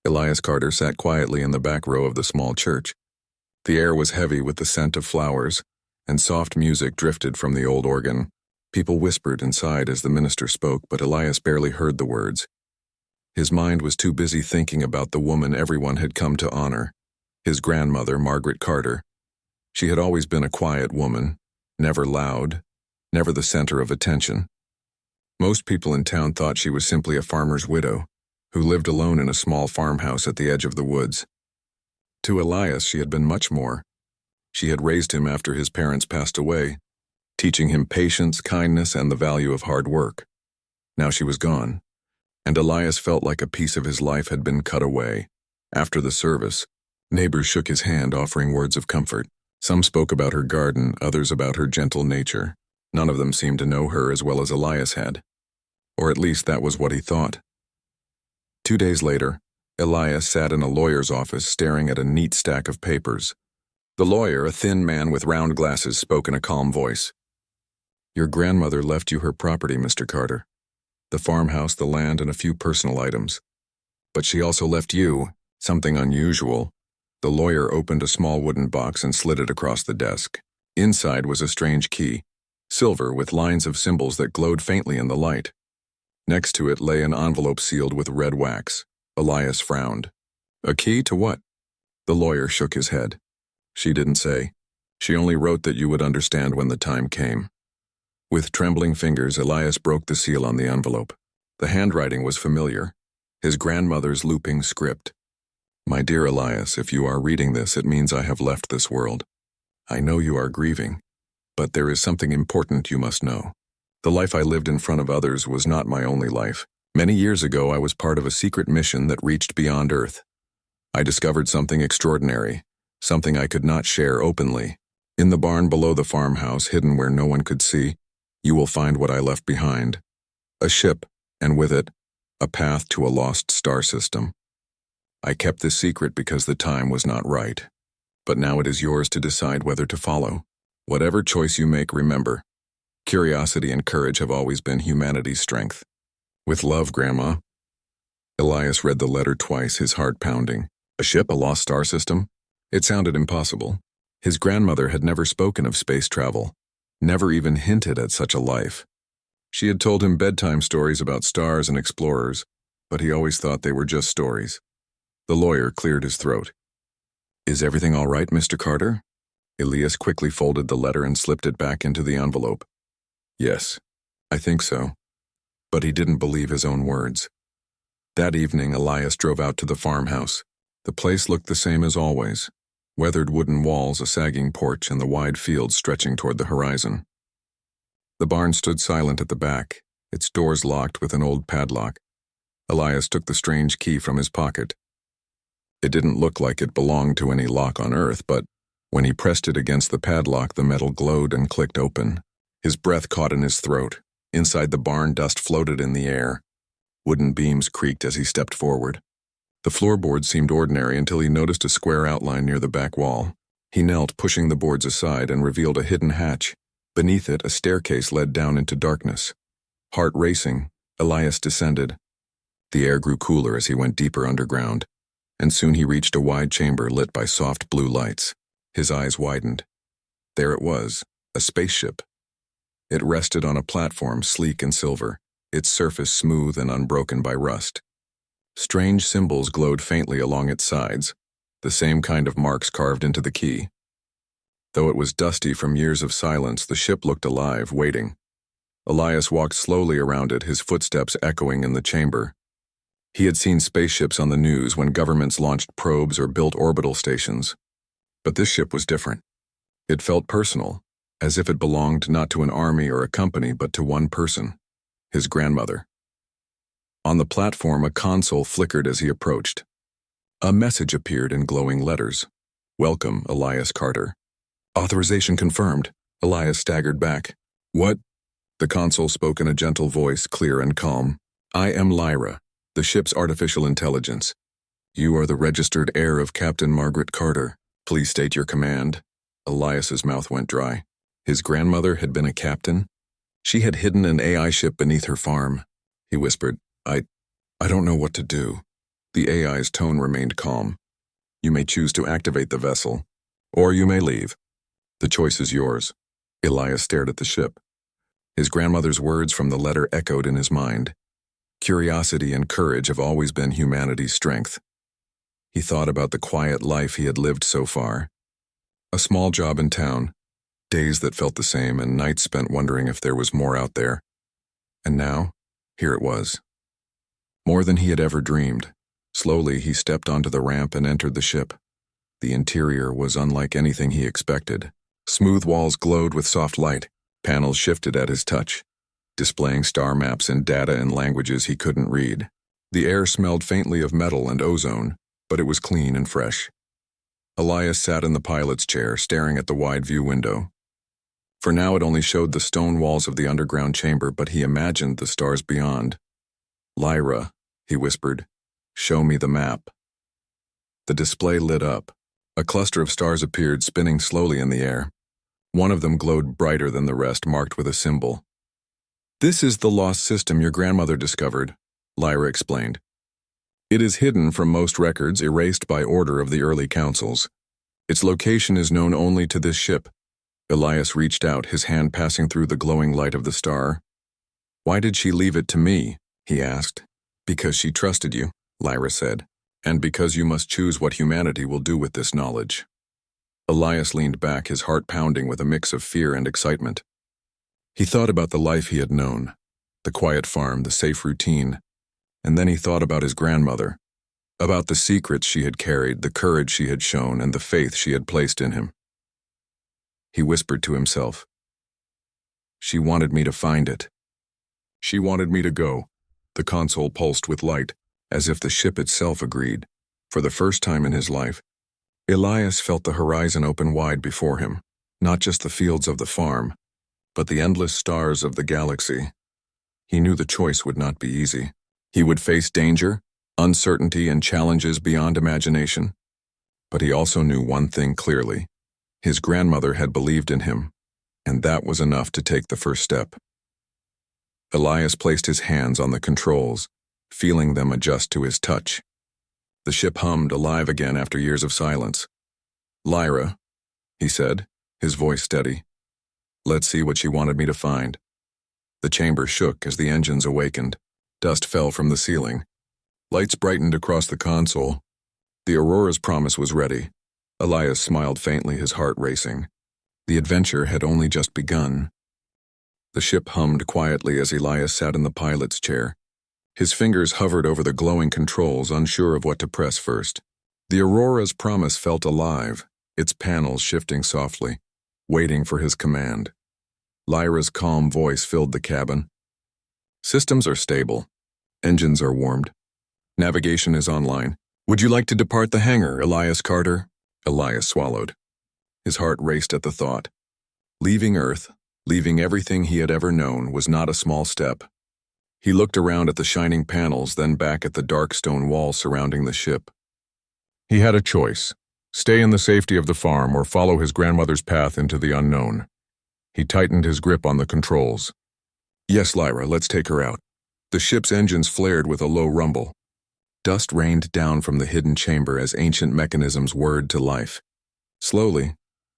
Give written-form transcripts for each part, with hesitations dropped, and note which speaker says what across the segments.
Speaker 1: Elias Carter sat quietly in the back row of the small church. The air was heavy with the scent of flowers, and soft music drifted from the old organ. People whispered and sighed as the minister spoke, but Elias barely heard the words. His mind was too busy thinking about the woman everyone had come to honor, his grandmother, Margaret Carter. She had always been a quiet woman, never loud, never the center of attention. Most people in town thought she was simply a farmer's widow, who lived alone in a small farmhouse at the edge of the woods. To Elias, she had been much more. She had raised him after his parents passed away, teaching him patience, kindness, and the value of hard work. Now she was gone, and Elias felt like a piece of his life had been cut away. After the service, neighbors shook his hand, offering words of comfort. Some spoke about her garden, others about her gentle nature. None of them seemed to know her as well as Elias had. Or at least that was what he thought. 2 days later, Elias sat in a lawyer's office staring at a neat stack of papers. The lawyer, a thin man with round glasses, spoke in a calm voice. "Your grandmother left you her property, Mr. Carter. The farmhouse, the land, and a few personal items. But she also left you something unusual." The lawyer opened a small wooden box and slid it across the desk. Inside was a strange key, silver with lines of symbols that glowed faintly in the light. Next to it lay an envelope sealed with red wax. Elias frowned. "A key to what?" The lawyer shook his head. "She didn't say. She only wrote that you would understand when the time came." With trembling fingers, Elias broke the seal on the envelope. The handwriting was familiar, his grandmother's looping script. "My dear Elias, if you are reading this, it means I have left this world. I know you are grieving, but there is something important you must know. The life I lived in front of others was not my only life. Many years ago, I was part of a secret mission that reached beyond Earth. I discovered something extraordinary, something I could not share openly. In the barn below the farmhouse, hidden where no one could see, you will find what I left behind. A ship, and with it, a path to a lost star system. I kept this secret because the time was not right. But now it is yours to decide whether to follow. Whatever choice you make, remember, curiosity and courage have always been humanity's strength. With love, Grandma." Elias read the letter twice, his heart pounding. A ship, a lost star system? It sounded impossible. His grandmother had never spoken of space travel, never even hinted at such a life. She had told him bedtime stories about stars and explorers, but he always thought they were just stories. The lawyer cleared his throat. "Is everything all right, Mr. Carter?" Elias quickly folded the letter and slipped it back into the envelope. "Yes, I think so." But he didn't believe his own words. That evening, Elias drove out to the farmhouse. The place looked the same as always. Weathered wooden walls, a sagging porch, and the wide fields stretching toward the horizon. The barn stood silent at the back, its doors locked with an old padlock. Elias took the strange key from his pocket. It didn't look like it belonged to any lock on Earth, but when he pressed it against the padlock, the metal glowed and clicked open. His breath caught in his throat. Inside the barn, dust floated in the air. Wooden beams creaked as he stepped forward. The floorboards seemed ordinary until he noticed a square outline near the back wall. He knelt, pushing the boards aside, and revealed a hidden hatch. Beneath it, a staircase led down into darkness. Heart racing, Elias descended. The air grew cooler as he went deeper underground, and soon he reached a wide chamber lit by soft blue lights. His eyes widened. There it was, a spaceship. It rested on a platform sleek and silver, its surface smooth and unbroken by rust. Strange symbols glowed faintly along its sides, the same kind of marks carved into the key. Though it was dusty from years of silence, the ship looked alive, waiting. Elias walked slowly around it, his footsteps echoing in the chamber. He had seen spaceships on the news when governments launched probes or built orbital stations. But this ship was different. It felt personal, as if it belonged not to an army or a company, but to one person, his grandmother. On the platform, a console flickered as he approached. A message appeared in glowing letters. "Welcome, Elias Carter." "Authorization confirmed." Elias staggered back. "What?" The console spoke in a gentle voice, clear and calm. "I am Lyra, the ship's artificial intelligence. You are the registered heir of Captain Margaret Carter. Please state your command." Elias's mouth went dry. His grandmother had been a captain? She had hidden an AI ship beneath her farm. He whispered, I don't know what to do." The AI's tone remained calm. "You may choose to activate the vessel, or you may leave. The choice is yours." Elias stared at the ship. His grandmother's words from the letter echoed in his mind. Curiosity and courage have always been humanity's strength. He thought about the quiet life he had lived so far. A small job in town, days that felt the same, and nights spent wondering if there was more out there. And now, here it was. More than he had ever dreamed. Slowly, he stepped onto the ramp and entered the ship. The interior was unlike anything he expected. Smooth walls glowed with soft light. Panels shifted at his touch, displaying star maps and data in languages he couldn't read. The air smelled faintly of metal and ozone, but it was clean and fresh. Elias sat in the pilot's chair, staring at the wide view window. For now it only showed the stone walls of the underground chamber, but he imagined the stars beyond. "Lyra," he whispered, "show me the map." The display lit up. A cluster of stars appeared, spinning slowly in the air. One of them glowed brighter than the rest, marked with a symbol. "This is the lost system your grandmother discovered," Lyra explained. "It is hidden from most records, erased by order of the early councils. Its location is known only to this ship." Elias reached out, his hand passing through the glowing light of the star. "Why did she leave it to me?" he asked. "Because she trusted you," Lyra said, "and because you must choose what humanity will do with this knowledge." Elias leaned back, his heart pounding with a mix of fear and excitement. He thought about the life he had known, the quiet farm, the safe routine, and then he thought about his grandmother, about the secrets she had carried, the courage she had shown, and the faith she had placed in him. He whispered to himself, "She wanted me to find it. She wanted me to go." The console pulsed with light, as if the ship itself agreed. For the first time in his life, Elias felt the horizon open wide before him, not just the fields of the farm, but the endless stars of the galaxy. He knew the choice would not be easy. He would face danger, uncertainty, and challenges beyond imagination. But he also knew one thing clearly. His grandmother had believed in him, and that was enough to take the first step. Elias placed his hands on the controls, feeling them adjust to his touch. The ship hummed, alive again after years of silence. "Lyra," he said, his voice steady. "Let's see what she wanted me to find." The chamber shook as the engines awakened. Dust fell from the ceiling. Lights brightened across the console. The Aurora's promise was ready. Elias smiled faintly, his heart racing. The adventure had only just begun. The ship hummed quietly as Elias sat in the pilot's chair. His fingers hovered over the glowing controls, unsure of what to press first. The Aurora's promise felt alive, its panels shifting softly, waiting for his command. Lyra's calm voice filled the cabin. "Systems are stable. Engines are warmed. Navigation is online. Would you like to depart the hangar, Elias Carter?" Elias swallowed. His heart raced at the thought. Leaving Earth, leaving everything he had ever known, was not a small step. He looked around at the shining panels, then back at the dark stone wall surrounding the ship. He had a choice: stay in the safety of the farm or follow his grandmother's path into the unknown. He tightened his grip on the controls. "Yes, Lyra, let's take her out." The ship's engines flared with a low rumble. Dust rained down from the hidden chamber as ancient mechanisms whirred to life. Slowly,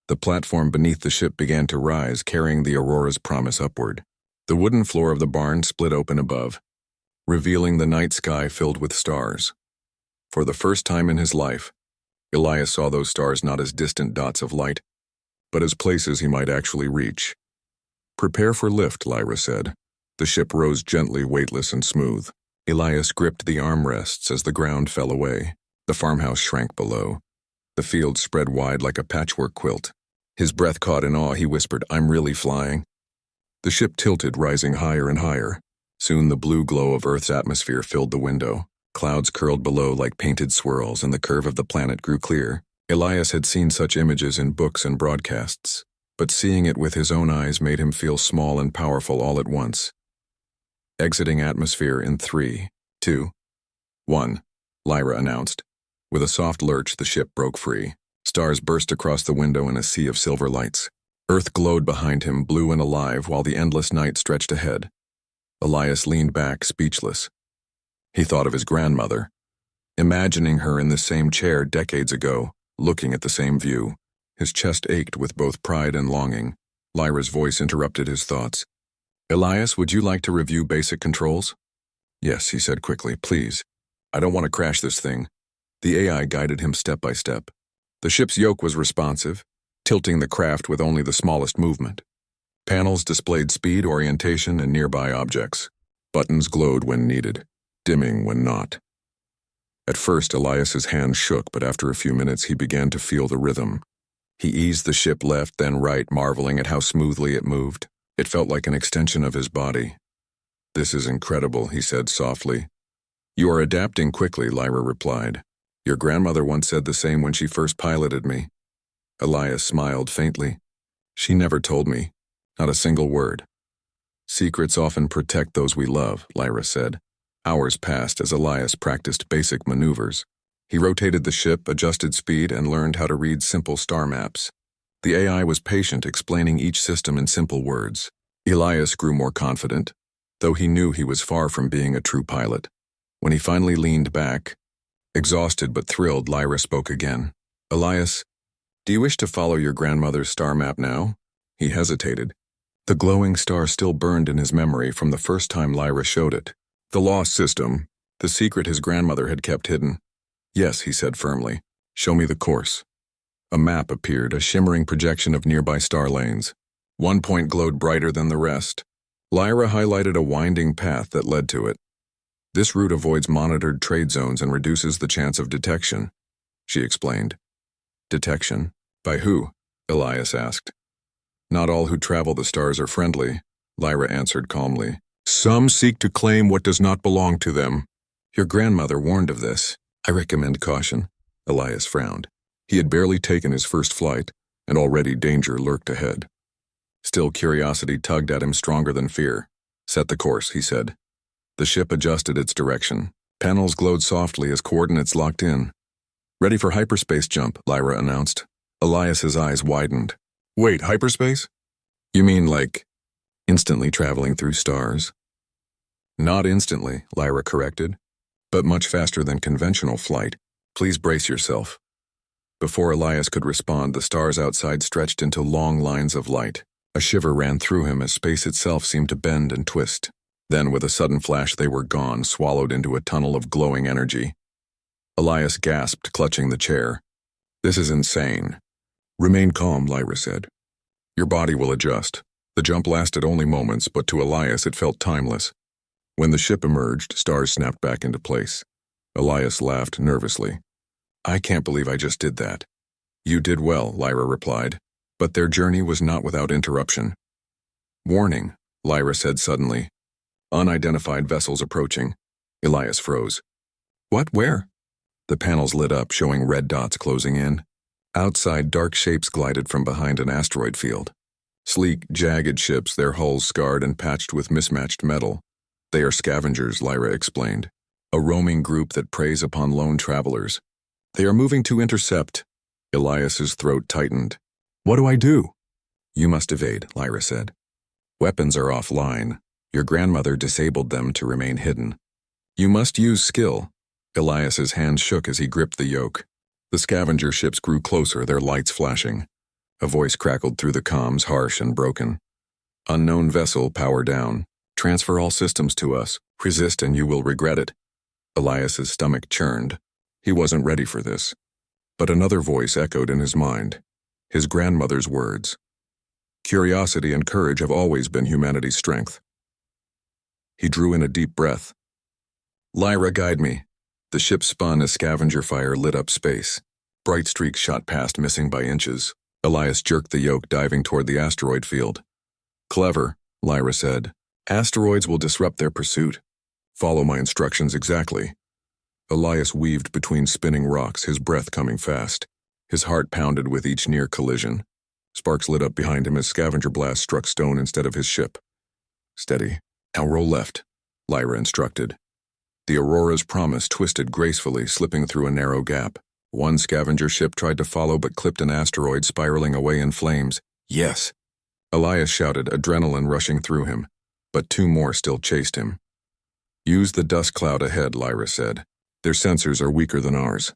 Speaker 1: the platform beneath the ship began to rise, carrying the Aurora's promise upward. The wooden floor of the barn split open above, revealing the night sky filled with stars. For the first time in his life, Elias saw those stars not as distant dots of light, but as places he might actually reach. "Prepare for lift," Lyra said. The ship rose gently, weightless and smooth. Elias gripped the armrests as the ground fell away. The farmhouse shrank below. The field spread wide like a patchwork quilt. His breath caught in awe. He whispered, "I'm really flying." The ship tilted, rising higher and higher. Soon the blue glow of Earth's atmosphere filled the window. Clouds curled below like painted swirls, and the curve of the planet grew clear. Elias had seen such images in books and broadcasts, but seeing it with his own eyes made him feel small and powerful all at once. "Exiting atmosphere in 3, 2, 1, Lyra announced. With a soft lurch, the ship broke free. Stars burst across the window in a sea of silver lights. Earth glowed behind him, blue and alive, while the endless night stretched ahead. Elias leaned back, speechless. He thought of his grandmother, imagining her in the same chair decades ago, looking at the same view. His chest ached with both pride and longing. Lyra's voice interrupted his thoughts. "Elias, would you like to review basic controls?" "Yes," he said quickly. "Please. I don't want to crash this thing." The AI guided him step by step. The ship's yoke was responsive, tilting the craft with only the smallest movement. Panels displayed speed, orientation, and nearby objects. Buttons glowed when needed, dimming when not. At first, Elias's hands shook, but after a few minutes he began to feel the rhythm. He eased the ship left, then right, marveling at how smoothly it moved. It felt like an extension of his body. "This is incredible," he said softly. "You are adapting quickly," Lyra replied. "Your grandmother once said the same when she first piloted me." Elias smiled faintly. "She never told me. Not a single word." "Secrets often protect those we love," Lyra said. Hours passed as Elias practiced basic maneuvers. He rotated the ship, adjusted speed, and learned how to read simple star maps. The AI was patient, explaining each system in simple words. Elias grew more confident, though he knew he was far from being a true pilot. When he finally leaned back, exhausted but thrilled, Lyra spoke again. "Elias, do you wish to follow your grandmother's star map now?" He hesitated. The glowing star still burned in his memory from the first time Lyra showed it. The lost system, the secret his grandmother had kept hidden. "Yes," he said firmly. "Show me the course." A map appeared, a shimmering projection of nearby star lanes. One point glowed brighter than the rest. Lyra highlighted a winding path that led to it. "This route avoids monitored trade zones and reduces the chance of detection," she explained. "Detection? By who?" Elias asked. "Not all who travel the stars are friendly," Lyra answered calmly. "Some seek to claim what does not belong to them." "Your grandmother warned of this. I recommend caution." Elias frowned. He had barely taken his first flight, and already danger lurked ahead. Still, curiosity tugged at him stronger than fear. "Set the course," he said. The ship adjusted its direction. Panels glowed softly as coordinates locked in. "Ready for hyperspace jump," Lyra announced. Elias's eyes widened. "Wait, hyperspace? You mean like instantly traveling through stars?" "Not instantly," Lyra corrected, "but much faster than conventional flight. Please brace yourself." Before Elias could respond, the stars outside stretched into long lines of light. A shiver ran through him as space itself seemed to bend and twist. Then, with a sudden flash, they were gone, swallowed into a tunnel of glowing energy. Elias gasped, clutching the chair. "This is insane." "Remain calm," Lyra said. "Your body will adjust." The jump lasted only moments, but to Elias it felt timeless. When the ship emerged, stars snapped back into place. Elias laughed nervously. "I can't believe I just did that." "You did well," Lyra replied, but their journey was not without interruption. "Warning," Lyra said suddenly. "Unidentified vessels approaching." Elias froze. "What? Where?" The panels lit up, showing red dots closing in. Outside, dark shapes glided from behind an asteroid field. Sleek, jagged ships, their hulls scarred and patched with mismatched metal. "They are scavengers," Lyra explained. "A roaming group that preys upon lone travelers. They are moving to intercept." Elias's throat tightened. "What do I do?" "You must evade," Lyra said. "Weapons are offline. Your grandmother disabled them to remain hidden. You must use skill." Elias's hands shook as he gripped the yoke. The scavenger ships grew closer, their lights flashing. A voice crackled through the comms, harsh and broken. "Unknown vessel, power down. Transfer all systems to us. Resist and you will regret it." Elias's stomach churned. He wasn't ready for this. But another voice echoed in his mind. His grandmother's words. "Curiosity and courage have always been humanity's strength." He drew in a deep breath. "Lyra, guide me." The ship spun as scavenger fire lit up space. Bright streaks shot past, missing by inches. Elias jerked the yoke, diving toward the asteroid field. "Clever," Lyra said. "Asteroids will disrupt their pursuit. Follow my instructions exactly." Elias weaved between spinning rocks, his breath coming fast. His heart pounded with each near collision. Sparks lit up behind him as scavenger blasts struck stone instead of his ship. "Steady. Now roll left," Lyra instructed. The Aurora's promise twisted gracefully, slipping through a narrow gap. One scavenger ship tried to follow but clipped an asteroid, spiraling away in flames. "Yes!" Elias shouted, adrenaline rushing through him, but two more still chased him. "Use the dust cloud ahead," Lyra said. Their sensors are weaker than ours.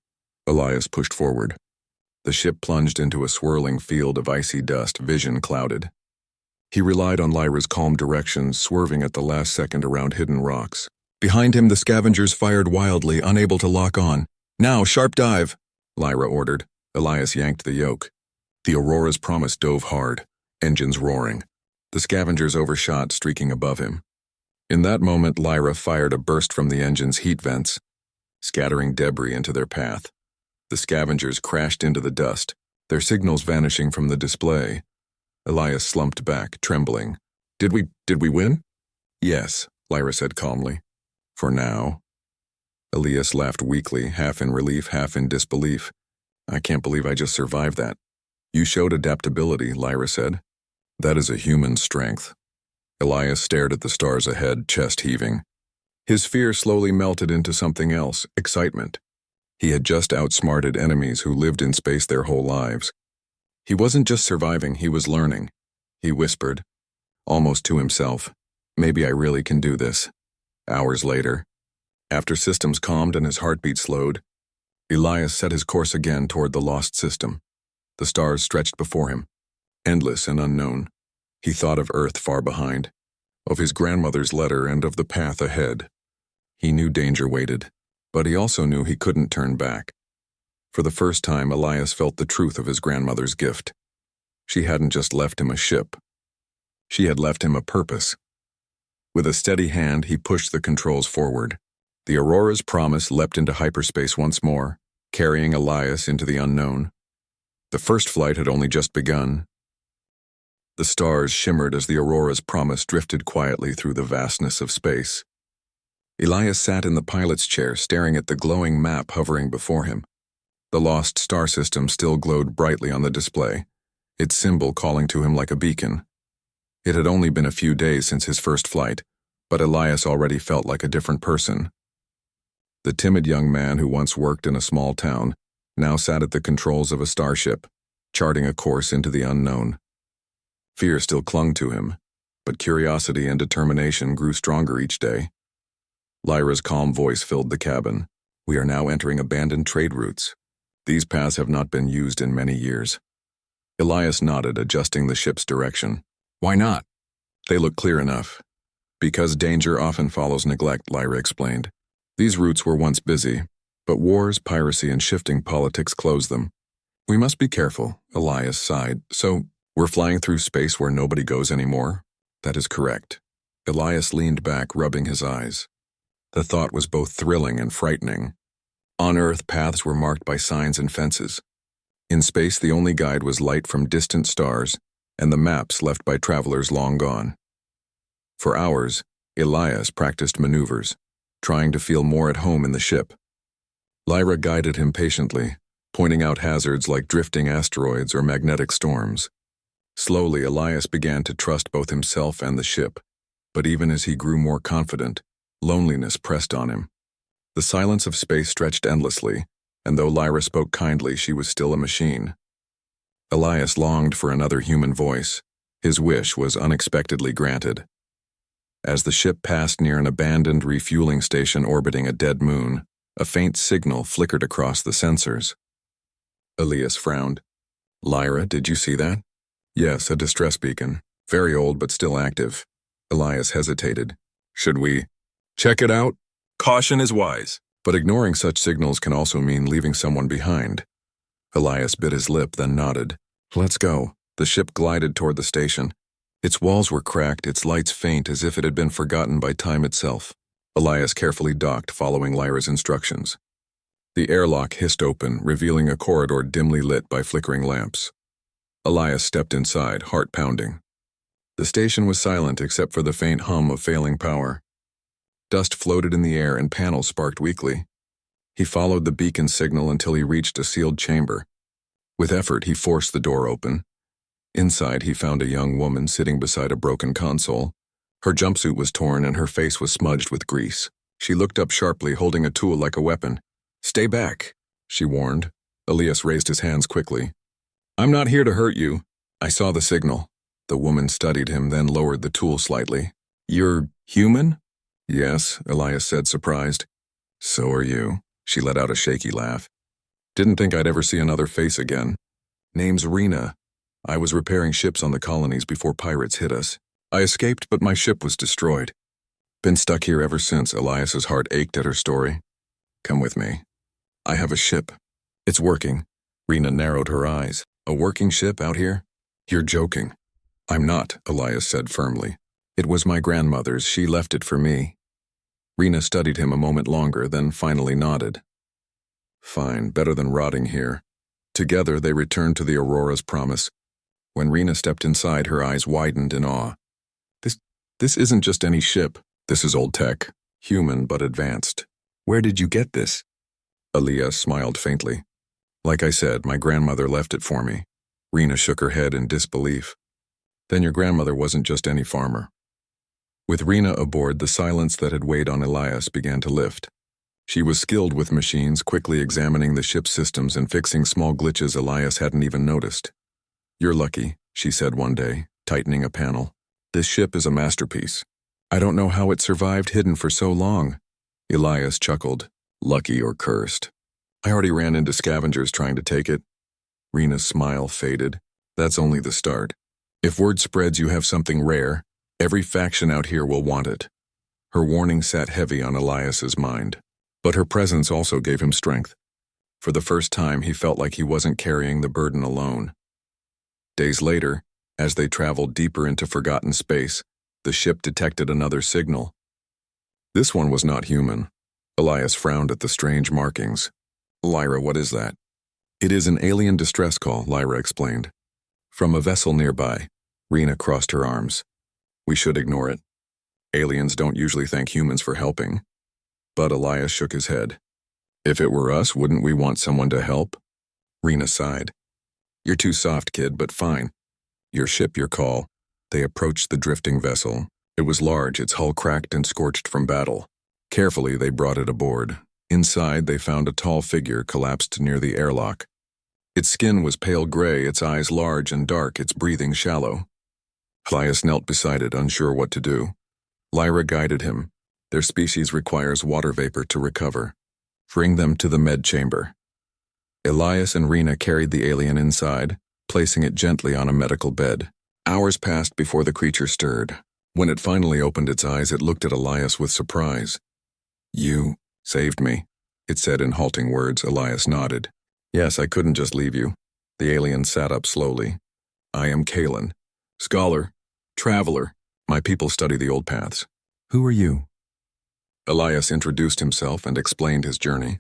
Speaker 1: Elias pushed forward. The ship plunged into a swirling field of icy dust, vision clouded. He relied on Lyra's calm directions, swerving at the last second around hidden rocks. Behind him, the scavengers fired wildly, unable to lock on. "Now, sharp dive," Lyra ordered. Elias yanked the yoke. The Aurora's Promise dove hard, engines roaring. The scavengers overshot, streaking above him. In that moment, Lyra fired a burst from the engine's heat vents, scattering debris into their path. The scavengers crashed into the dust, their signals vanishing from the display. Elias slumped back, trembling. Did we win?" "Yes," Lyra said calmly. "For now." Elias laughed weakly, half in relief, half in disbelief. "I can't believe I just survived that." "You showed adaptability," Lyra said. "That is a human strength." Elias stared at the stars ahead, chest heaving. His fear slowly melted into something else, excitement. He had just outsmarted enemies who lived in space their whole lives. He wasn't just surviving, he was learning. He whispered, almost to himself, "Maybe I really can do this." Hours later, after systems calmed and his heartbeat slowed, Elias set his course again toward the lost system. The stars stretched before him, endless and unknown. He thought of Earth far behind, of his grandmother's letter and of the path ahead. He knew danger waited, but he also knew he couldn't turn back. For the first time, Elias felt the truth of his grandmother's gift. She hadn't just left him a ship. She had left him a purpose. With a steady hand, he pushed the controls forward. The Aurora's Promise leapt into hyperspace once more, carrying Elias into the unknown. The first flight had only just begun. The stars shimmered as the Aurora's Promise drifted quietly through the vastness of space. Elias sat in the pilot's chair, staring at the glowing map hovering before him. The lost star system still glowed brightly on the display, its symbol calling to him like a beacon. It had only been a few days since his first flight, but Elias already felt like a different person. The timid young man who once worked in a small town now sat at the controls of a starship, charting a course into the unknown. Fear still clung to him, but curiosity and determination grew stronger each day. Lyra's calm voice filled the cabin. "We are now entering abandoned trade routes. These paths have not been used in many years." Elias nodded, adjusting the ship's direction. "Why not?" "They look clear enough." "Because danger often follows neglect," Lyra explained. "These routes were once busy, but wars, piracy, and shifting politics closed them. We must be careful," Elias sighed. "So, we're flying through space where nobody goes anymore?" "That is correct." Elias leaned back, rubbing his eyes. The thought was both thrilling and frightening. On Earth, paths were marked by signs and fences. In space, the only guide was light from distant stars and the maps left by travelers long gone. For hours, Elias practiced maneuvers, trying to feel more at home in the ship. Lyra guided him patiently, pointing out hazards like drifting asteroids or magnetic storms. Slowly, Elias began to trust both himself and the ship, but even as he grew more confident, loneliness pressed on him. The silence of space stretched endlessly, and though Lyra spoke kindly, she was still a machine. Elias longed for another human voice. His wish was unexpectedly granted. As the ship passed near an abandoned refueling station orbiting a dead moon, a faint signal flickered across the sensors. Elias frowned. "Lyra, did you see that?" "Yes, a distress beacon. Very old but still active." Elias hesitated. "Should we check it out?" "Caution is wise." "But ignoring such signals can also mean leaving someone behind." Elias bit his lip, then nodded. "Let's go." The ship glided toward the station. Its walls were cracked, its lights faint as if it had been forgotten by time itself. Elias carefully docked, following Lyra's instructions. The airlock hissed open, revealing a corridor dimly lit by flickering lamps. Elias stepped inside, heart pounding. The station was silent except for the faint hum of failing power. Dust floated in the air and panels sparked weakly. He followed the beacon signal until he reached a sealed chamber. With effort, he forced the door open. Inside, he found a young woman sitting beside a broken console. Her jumpsuit was torn and her face was smudged with grease. She looked up sharply, holding a tool like a weapon. "Stay back," she warned. Elias raised his hands quickly. "I'm not here to hurt you." "I saw the signal." The woman studied him, then lowered the tool slightly. "You're human?" "Yes," Elias said, surprised. "So are you." She let out a shaky laugh. Didn't think I'd ever see another face again. Name's Rena. I was repairing ships on the colonies before pirates hit us. I escaped, but my ship was destroyed. Been stuck here ever since. Elias's heart ached at her story. Come with me. I have a ship. It's working. Rena narrowed her eyes. A working ship out here? You're joking. I'm not, Elias said firmly. It was my grandmother's. She left it for me. Rena studied him a moment longer, then finally nodded. Fine, better than rotting here. Together they returned to the Aurora's promise. When Rena stepped inside, her eyes widened in awe. This isn't just any ship. This is old tech. Human, but advanced. Where did you get this? Elias smiled faintly. Like I said, my grandmother left it for me. Rena shook her head in disbelief. Then your grandmother wasn't just any farmer. With Rena aboard, the silence that had weighed on Elias began to lift. She was skilled with machines, quickly examining the ship's systems and fixing small glitches Elias hadn't even noticed. You're lucky, she said one day, tightening a panel. This ship is a masterpiece. I don't know how it survived hidden for so long. Elias chuckled. Lucky or cursed. I already ran into scavengers trying to take it. Rena's smile faded. That's only the start. If word spreads you have something rare, every faction out here will want it. Her warning sat heavy on Elias's mind. But her presence also gave him strength. For the first time, he felt like he wasn't carrying the burden alone. Days later, as they traveled deeper into forgotten space, the ship detected another signal. This one was not human. Elias frowned at the strange markings. Lyra, what is that? It is an alien distress call, Lyra explained. From a vessel nearby. Rena crossed her arms. We should ignore it. Aliens don't usually thank humans for helping. But Elias shook his head. If it were us, wouldn't we want someone to help? Rena sighed. You're too soft, kid, but fine. Your ship, your call. They approached the drifting vessel. It was large, its hull cracked and scorched from battle. Carefully, they brought it aboard. Inside, they found a tall figure collapsed near the airlock. Its skin was pale gray, its eyes large and dark, its breathing shallow. Elias knelt beside it, unsure what to do. Lyra guided him. Their species requires water vapor to recover. Bring them to the med chamber. Elias and Rena carried the alien inside, placing it gently on a medical bed. Hours passed before the creature stirred. When it finally opened its eyes, it looked at Elias with surprise. You saved me, it said in halting words. Elias nodded. Yes, I couldn't just leave you. The alien sat up slowly. I am Kalen. Scholar. Traveler. My people study the old paths. Who are you? Elias introduced himself and explained his journey.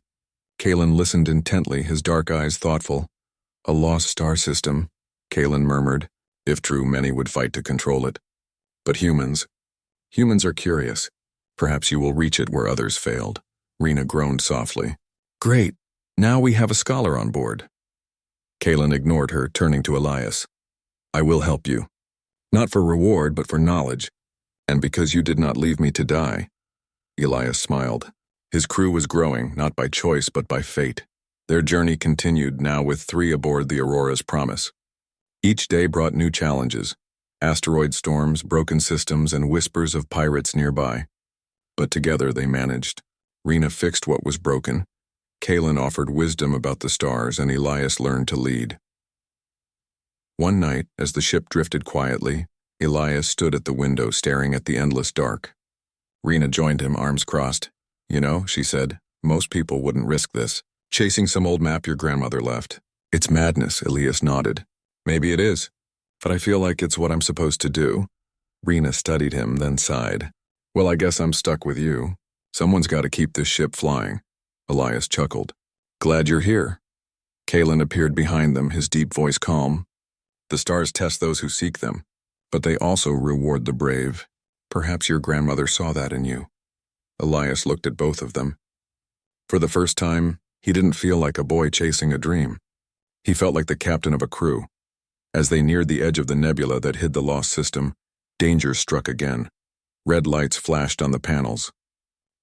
Speaker 1: Kalen listened intently, his dark eyes thoughtful. A lost star system, Kalen murmured. If true, many would fight to control it. But humans are curious. Perhaps you will reach it where others failed. Rena groaned softly. Great. Now we have a scholar on board. Kalen ignored her, turning to Elias. I will help you. Not for reward, but for knowledge. And because you did not leave me to die. Elias smiled. His crew was growing, not by choice, but by fate. Their journey continued, now with 3 aboard the Aurora's promise. Each day brought new challenges. Asteroid storms, broken systems, and whispers of pirates nearby. But together they managed. Rena fixed what was broken. Kalen offered wisdom about the stars, and Elias learned to lead. One night, as the ship drifted quietly, Elias stood at the window staring at the endless dark. Rena joined him, arms crossed. You know, she said, most people wouldn't risk this. Chasing some old map your grandmother left. It's madness, Elias nodded. Maybe it is, but I feel like it's what I'm supposed to do. Rena studied him, then sighed. Well, I guess I'm stuck with you. Someone's got to keep this ship flying. Elias chuckled. Glad you're here. Kalen appeared behind them, his deep voice calm. The stars test those who seek them, but they also reward the brave. Perhaps your grandmother saw that in you. Elias looked at both of them. For the first time, he didn't feel like a boy chasing a dream. He felt like the captain of a crew. As they neared the edge of the nebula that hid the lost system, danger struck again. Red lights flashed on the panels.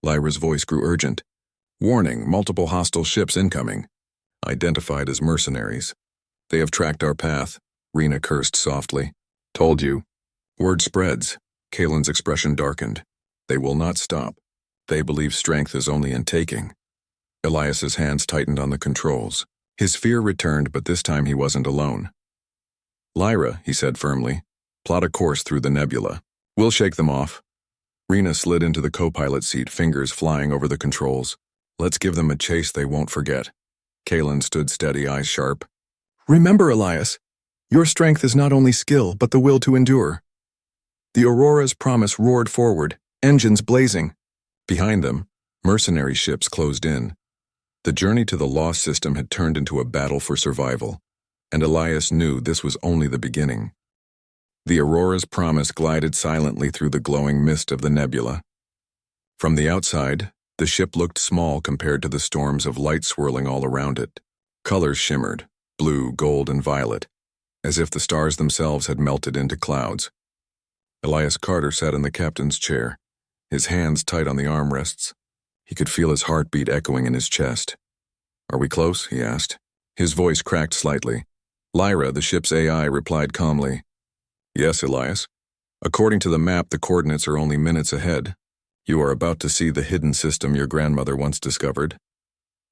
Speaker 1: Lyra's voice grew urgent. Warning, multiple hostile ships incoming. Identified as mercenaries. They have tracked our path, Rena cursed softly. Told you. Word spreads. Kalen's expression darkened. They will not stop. They believe strength is only in taking. Elias's hands tightened on the controls. His fear returned, but this time he wasn't alone. "Lyra," he said firmly, "plot a course through the nebula. We'll shake them off." Rena slid into the co-pilot seat, fingers flying over the controls. "Let's give them a chase they won't forget." Kalen stood steady, eyes sharp. "Remember, Elias, your strength is not only skill, but the will to endure." The Aurora's promise roared forward, engines blazing. Behind them, mercenary ships closed in. The journey to the lost system had turned into a battle for survival, and Elias knew this was only the beginning. The Aurora's promise glided silently through the glowing mist of the nebula. From the outside, the ship looked small compared to the storms of light swirling all around it. Colors shimmered, blue, gold, and violet, as if the stars themselves had melted into clouds. Elias Carter sat in the captain's chair, his hands tight on the armrests. He could feel his heartbeat echoing in his chest. "Are we close?" he asked. His voice cracked slightly. Lyra, the ship's AI, replied calmly, "Yes, Elias. According to the map, the coordinates are only minutes ahead. You are about to see the hidden system your grandmother once discovered."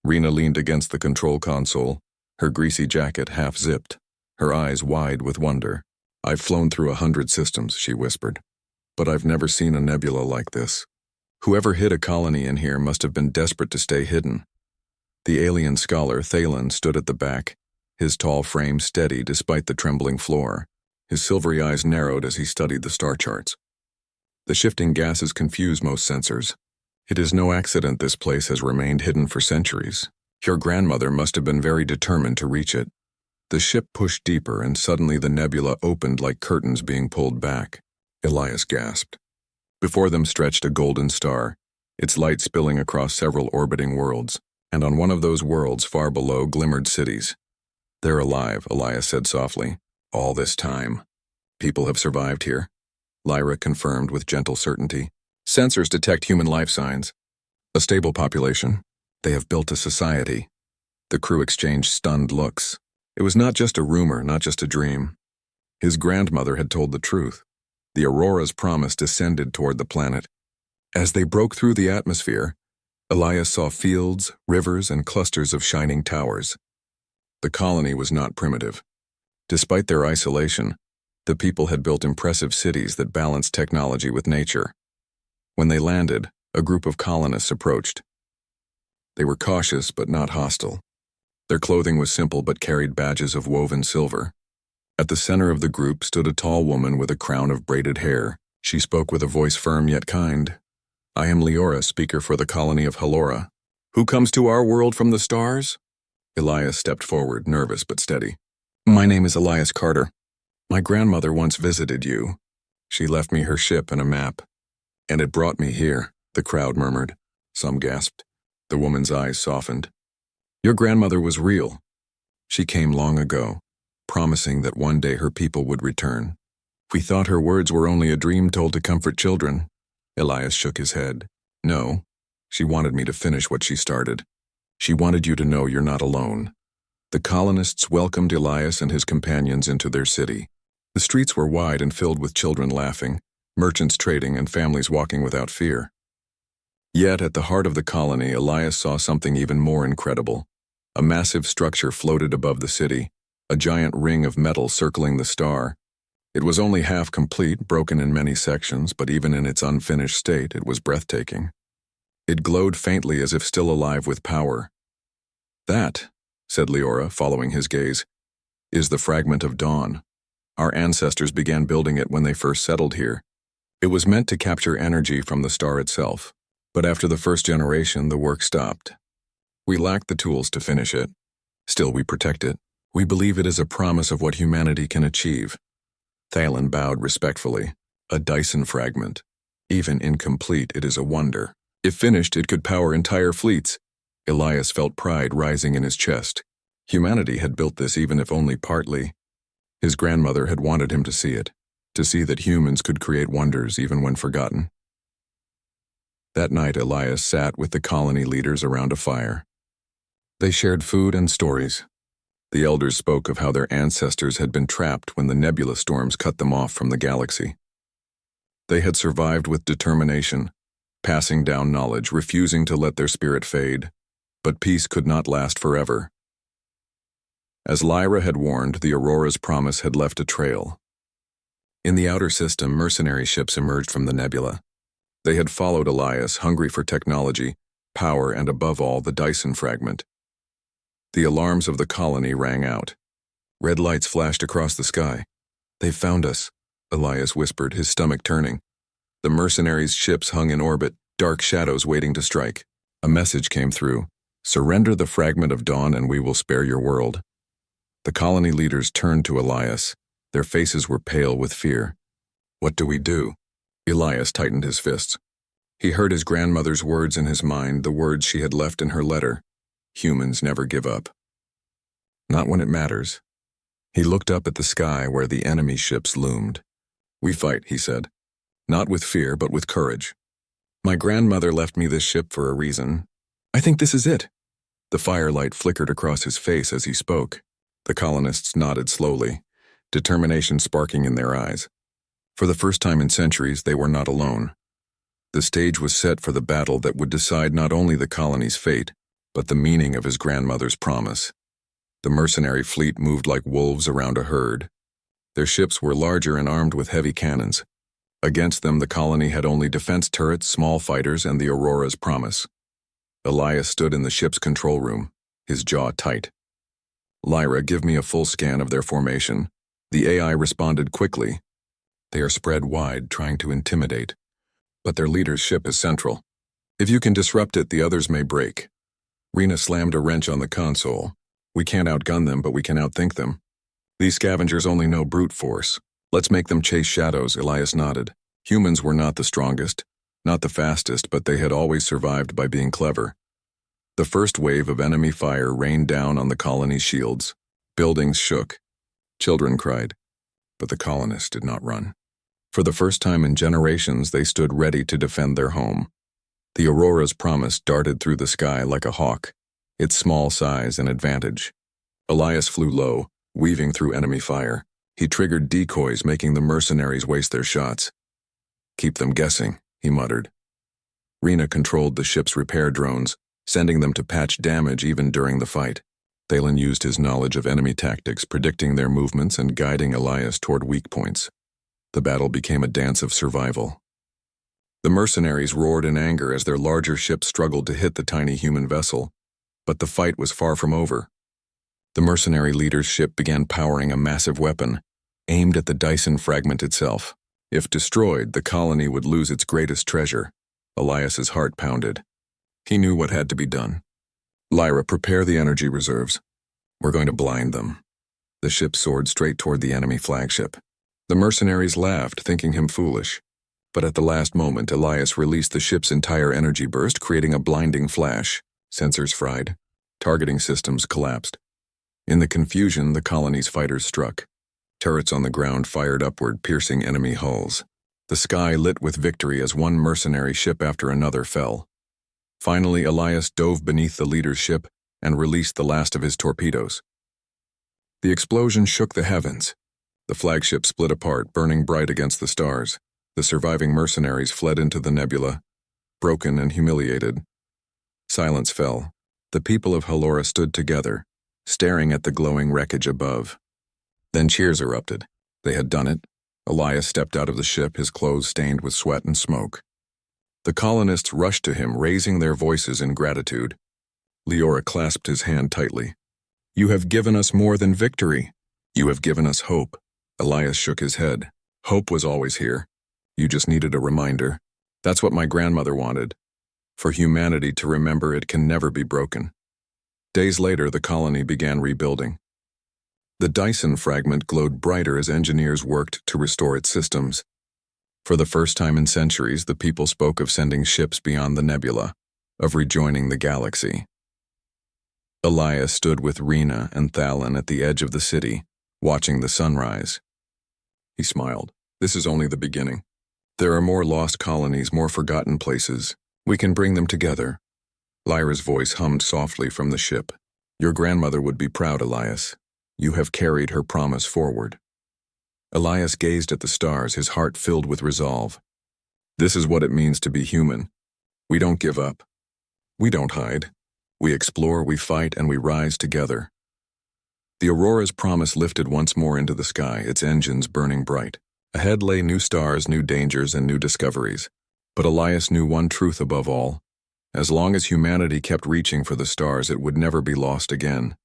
Speaker 1: Rena leaned against the control console, her greasy jacket half-zipped, her eyes wide with wonder. "I've flown through 100 systems," she whispered, "but I've never seen a nebula like this. Whoever hid a colony in here must have been desperate to stay hidden." The alien scholar, Thalen, stood at the back, his tall frame steady despite the trembling floor. His silvery eyes narrowed as he studied the star charts. "The shifting gases confuse most sensors. It is no accident this place has remained hidden for centuries. Your grandmother must have been very determined to reach it." The ship pushed deeper, and suddenly the nebula opened like curtains being pulled back. Elias gasped. Before them stretched a golden star, its light spilling across several orbiting worlds, and on one of those worlds far below glimmered cities. "They're alive," Elias said softly. "All this time. People have survived here," Lyra confirmed with gentle certainty. "Sensors detect human life signs. A stable population. They have built a society." The crew exchanged stunned looks. It was not just a rumor, not just a dream. His grandmother had told the truth. The Aurora's promise descended toward the planet. As they broke through the atmosphere, Elias saw fields, rivers, and clusters of shining towers. The colony was not primitive. Despite their isolation, the people had built impressive cities that balanced technology with nature. When they landed, a group of colonists approached. They were cautious but not hostile. Their clothing was simple but carried badges of woven silver. At the center of the group stood a tall woman with a crown of braided hair. She spoke with a voice firm yet kind. "I am Leora, speaker for the colony of Halora. Who comes to our world from the stars?" Elias stepped forward, nervous but steady. "My name is Elias Carter. My grandmother once visited you. She left me her ship and a map. And it brought me here," the crowd murmured. Some gasped. The woman's eyes softened. "Your grandmother was real. She came long ago, promising that one day her people would return. We thought her words were only a dream told to comfort children." Elias shook his head. "No, she wanted me to finish what she started. She wanted you to know you're not alone." The colonists welcomed Elias and his companions into their city. The streets were wide and filled with children laughing, merchants trading, and families walking without fear. Yet at the heart of the colony, Elias saw something even more incredible. A massive structure floated above the city, a giant ring of metal circling the star. It was only half complete, broken in many sections, but even in its unfinished state, it was breathtaking. It glowed faintly as if still alive with power. "That," said Leora, following his gaze, "is the fragment of dawn. Our ancestors began building it when they first settled here. It was meant to capture energy from the star itself, but after the first generation, the work stopped. We lacked the tools to finish it. Still, we protect it. We believe it is a promise of what humanity can achieve." Thalen bowed respectfully. "A Dyson fragment. Even incomplete, it is a wonder. If finished, it could power entire fleets." Elias felt pride rising in his chest. Humanity had built this, even if only partly. His grandmother had wanted him to see it, to see that humans could create wonders even when forgotten. That night, Elias sat with the colony leaders around a fire. They shared food and stories. The elders spoke of how their ancestors had been trapped when the nebula storms cut them off from the galaxy. They had survived with determination, passing down knowledge, refusing to let their spirit fade. But peace could not last forever. As Lyra had warned, the Aurora's promise had left a trail. In the outer system, mercenary ships emerged from the nebula. They had followed Elias, hungry for technology, power, and above all, the Dyson fragment. The alarms of the colony rang out. Red lights flashed across the sky. "They've found us," Elias whispered, his stomach turning. The mercenaries' ships hung in orbit, dark shadows waiting to strike. A message came through: "Surrender the fragment of dawn and we will spare your world." The colony leaders turned to Elias. Their faces were pale with fear. "What do we do?" Elias tightened his fists. He heard his grandmother's words in his mind, the words she had left in her letter. Humans never give up. Not when it matters. He looked up at the sky where the enemy ships loomed. "We fight," he said. "Not with fear, but with courage. My grandmother left me this ship for a reason. I think this is it." The firelight flickered across his face as he spoke. The colonists nodded slowly, determination sparking in their eyes. For the first time in centuries, they were not alone. The stage was set for the battle that would decide not only the colony's fate, but the meaning of his grandmother's promise. The mercenary fleet moved like wolves around a herd. Their ships were larger and armed with heavy cannons. Against them, the colony had only defense turrets, small fighters, and the Aurora's promise. Elias stood in the ship's control room, his jaw tight. "Lyra, give me a full scan of their formation." The AI responded quickly. "They are spread wide, trying to intimidate. But their leader's ship is central. If you can disrupt it, the others may break." Rena slammed a wrench on the console. "We can't outgun them, but we can outthink them. These scavengers only know brute force. Let's make them chase shadows," Elias nodded. Humans were not the strongest, not the fastest, but they had always survived by being clever. The first wave of enemy fire rained down on the colony's shields. Buildings shook. Children cried. But the colonists did not run. For the first time in generations, they stood ready to defend their home. The Aurora's promise darted through the sky like a hawk, its small size an advantage. Elias flew low, weaving through enemy fire. He triggered decoys, making the mercenaries waste their shots. "Keep them guessing," he muttered. Rena controlled the ship's repair drones, sending them to patch damage even during the fight. Thalen used his knowledge of enemy tactics, predicting their movements and guiding Elias toward weak points. The battle became a dance of survival. The mercenaries roared in anger as their larger ships struggled to hit the tiny human vessel, but the fight was far from over. The mercenary leader's ship began powering a massive weapon, aimed at the Dyson fragment itself. If destroyed, the colony would lose its greatest treasure. Elias's heart pounded. He knew what had to be done. "Lyra, prepare the energy reserves. We're going to blind them." The ship soared straight toward the enemy flagship. The mercenaries laughed, thinking him foolish. But at the last moment, Elias released the ship's entire energy burst, creating a blinding flash. Sensors fried. Targeting systems collapsed. In the confusion, the colony's fighters struck. Turrets on the ground fired upward, piercing enemy hulls. The sky lit with victory as one mercenary ship after another fell. Finally, Elias dove beneath the leader's ship and released the last of his torpedoes. The explosion shook the heavens. The flagship split apart, burning bright against the stars. The surviving mercenaries fled into the nebula, broken and humiliated. Silence fell. The people of Halora stood together, staring at the glowing wreckage above. Then cheers erupted. They had done it. Elias stepped out of the ship, his clothes stained with sweat and smoke. The colonists rushed to him, raising their voices in gratitude. Leora clasped his hand tightly. "You have given us more than victory. You have given us hope." Elias shook his head. "Hope was always here. You just needed a reminder. That's what my grandmother wanted. For humanity to remember it can never be broken." Days later, the colony began rebuilding. The Dyson fragment glowed brighter as engineers worked to restore its systems. For the first time in centuries, the people spoke of sending ships beyond the nebula, of rejoining the galaxy. Elias stood with Rena and Thalen at the edge of the city, watching the sunrise. He smiled. "This is only the beginning. There are more lost colonies, more forgotten places. We can bring them together." Lyra's voice hummed softly from the ship. "Your grandmother would be proud, Elias. You have carried her promise forward." Elias gazed at the stars, his heart filled with resolve. This is what it means to be human. We don't give up. We don't hide. We explore, we fight, and we rise together. The Aurora's promise lifted once more into the sky, its engines burning bright. Ahead lay new stars, new dangers, and new discoveries. But Elias knew one truth above all. As long as humanity kept reaching for the stars, it would never be lost again.